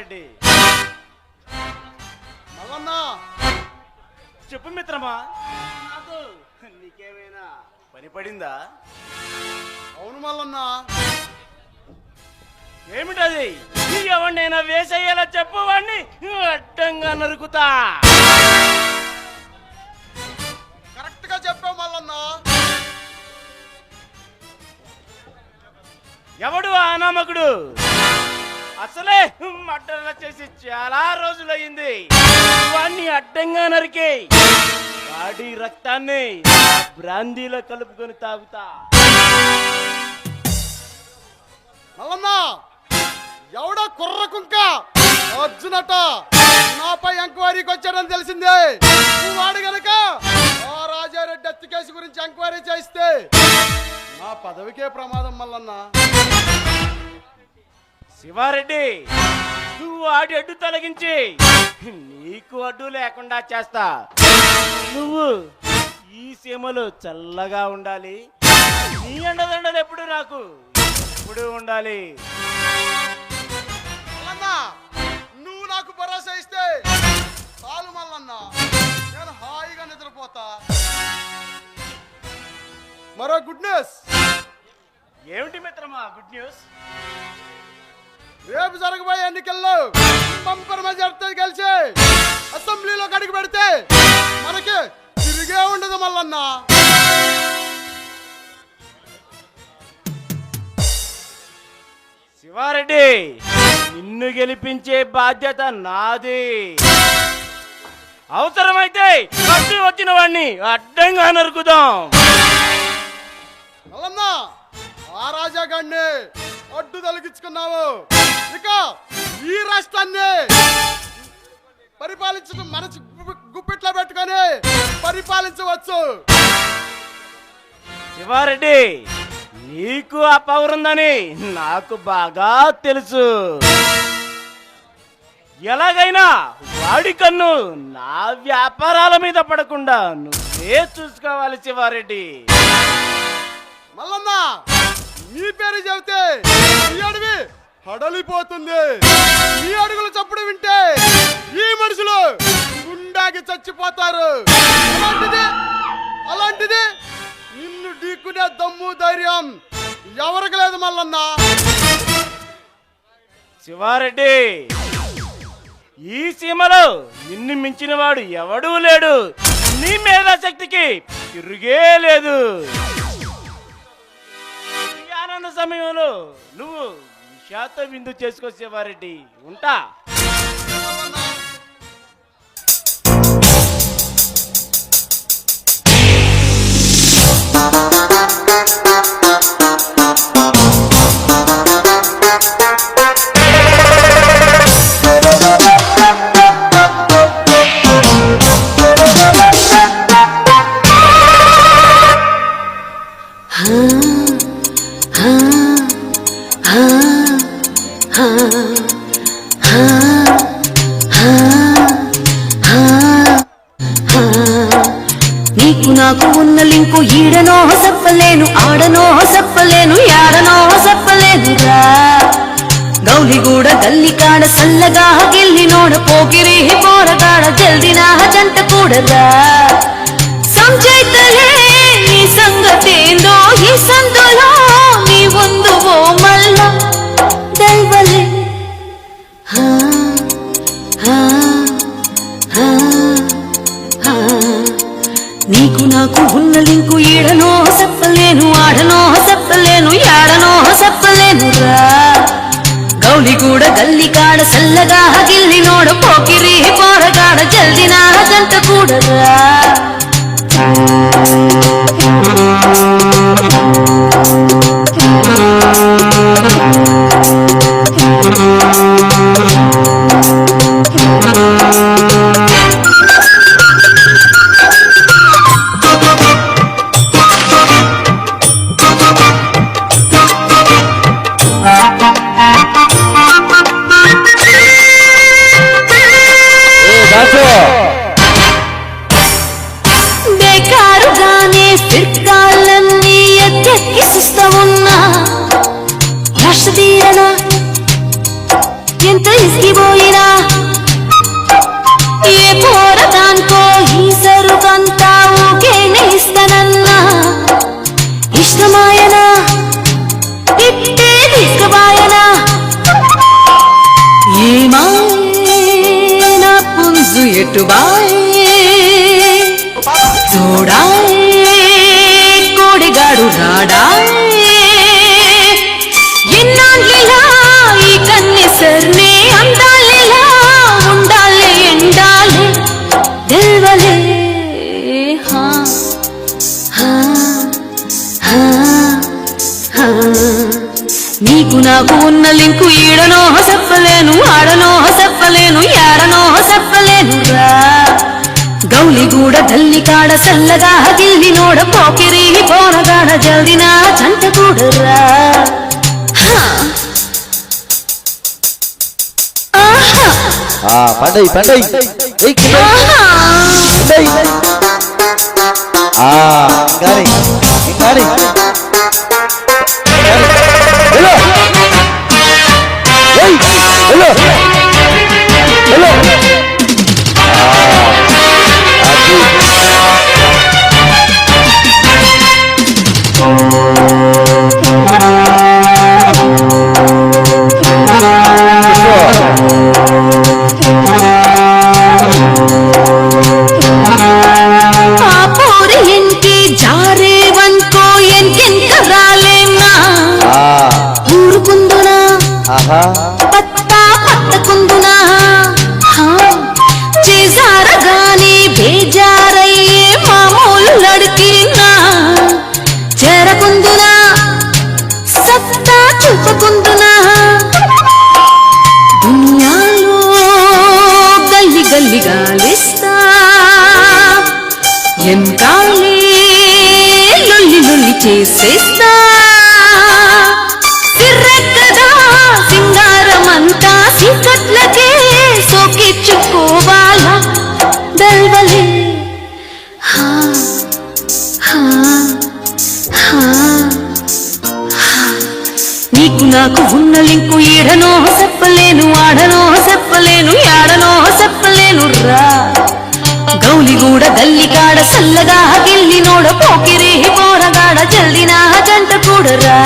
శివారెడ్డి. మల్లన్నా చెప్పు మిత్రమా, నాకు నీకేమైనా పని పడిందా? అవును మల్లన్నా. ఏమిటది? ఎవరినైనా వేసేయాలా చెప్పు, వాడిని అడ్డంగా నరుకుతా. కరెక్ట్ గా చెప్పావు మల్లన్నా. ఎవడు ఆ అనామకుడు? అసలే మడ్డల చేసి చాలా రోజులయ్యింది. వాడిని అడ్డంగా నరికి వాడి రక్తాన్ని బ్రాందీలో కలుపుకొని తాగుతా. మల్లన్నా, ఎవడో కుర్ర కుంక అర్జునట నాపై ఎంక్వైరీకి వచ్చాడని తెలిసిందే. నువ్వు వాడు గనక ఆ రాజారెడ్డి హత్య కేసు గురించి ఎంక్వైరీ చేయిస్తే నా పదవికే ప్రమాదం మల్లన్నా. శివారెడ్డి, నువ్వు వాడి అడ్డు తొలగించి నీకు అడ్డు లేకుండా చేస్తా. నువ్వు ఈ సీమలు చల్లగా ఉండాలి. నీ అండదండలు ఎప్పుడు నాకు ఎప్పుడు ఉండాలి. మల్లన్నా, నువ్వు నాకు భరోసా ఇస్తే చాలు మల్లన్నా, నేను హాయిగా నిద్రపోతా. మరో గుడ్ న్యూస్. ఏమిటి మిత్రమా గుడ్ న్యూస్? రేపు జరగబోయే ఎన్నికల్లో బంపర్ మెజార్టీ గెలిచి అసెంబ్లీలోకి అడుగు పెడితే మనకి తిరిగే ఉండదు మల్లన్నా. శివారెడ్డి, నిన్ను గెలిపించే బాధ్యత నాది. అవసరమైతే అడ్డు వచ్చిన వాడిని అడ్డంగా నరుకుదాం. మల్లన్నా, ఆ రాజాగాడిని అడ్డు తొలగించుకున్నావు, ఇక ఈ రాష్ట్రాన్ని పరిపాలించడం మనసు గుప్పిట్లో పెట్టుకొని పరిపాలించవచ్చు. శివారెడ్డి, నీకు ఆ పవర్ ఉందని నాకు బాగా తెలుసు. ఎలాగైనా వాడి కన్ను నా వ్యాపారాల మీద పడకుండా నువ్వే చూసుకోవాలి శివారెడ్డి. మల్లన్నా, నీ పేరు చెబితే ఈ అడవి హడలిపోతుంది. ఈ అడుగులు చప్పుడు వింటే ఈ మనుషులు గుండాకి చచ్చిపోతారు. అలాంటిది నిన్ను ఢీకునే దమ్ము ధైర్యం ఎవరికి లేదు మల్లన్నా. శివారెడ్డి, ఈ సీమలో నిన్ను మించిన వాడు ఎవడూ లేడు. నీ మేధాశక్తికి తిరుగే లేదు. ఈ ఆనంద సమయంలో నువ్వు శాత విందు చేసుకో శివారెడ్డి. ఉంటా. నీకు నాకు ఉన్న లింకు ఈడనో చెప్పలేను, ఆడనో చెప్పలేను, యాడనో చెప్పలేనురా. గౌలిగూడ గల్లికాడ సల్లగా గిల్లినోడ పోకిరి పోరగాడ జల్దినా జంట కూడరా. సంచైతలే నీ సంగతేందో ఈ సందులో నీ ఉందువో మల్ల దైవలే. నీకు నాకు ఉన్న లింకు ఈడనో చెప్పలేను, ఆడనో చెప్పలేను, యాడనో చెప్పలేనురా. గౌలిగూడ గల్లికాడ సల్లగా గిల్లినోడ పోకిరి పోరగాడ జల్దినా జంట కూడరా. తోడాయే కోడిగాడు రాడాయే ఎన్నాళ్ళిలా ఈ కన్నెసర్నే అందాలిలా ఉండాలి ఎండాలి గెలవలే హా హా హా హా నీకు నాకు ఉన్న లింకు ఈడనో చెప్పలేను ఆడనో చెప్పలేను యాడనో చెప్పలేను రా గౌలిగూడ గల్లి కాడ సల్లగా గిల్లి నోడ పోకిరి పోరగాడ జల్దిన జంట కూడరా పండై పండై కానీ హలో హలో హలో పత్తా పట్టకుందునా చేజారగాని బేజారయ్యే మామూలు లడికినా చేరకుందునా సత్తా చూపకుందునా దునియాలో గల్లి గల్లి గాలిస్తా ఎంకాలే లొల్లి లొల్లి చేసేస్తా సింగారమంతా సీకట్లకే సోకిచ్చుకోవాలా దల్వలే హా హా హా నీకు నాకు ఉన్న లింకు ఈడనో చెప్పలేను ఆడనో చెప్పలేను యాడనో చెప్పలేను రా గౌలిగూడ గల్లి కాడ సల్లగా గిల్లి నోడ పోకిరి పోరగాడ జల్దిన జంట కూడరా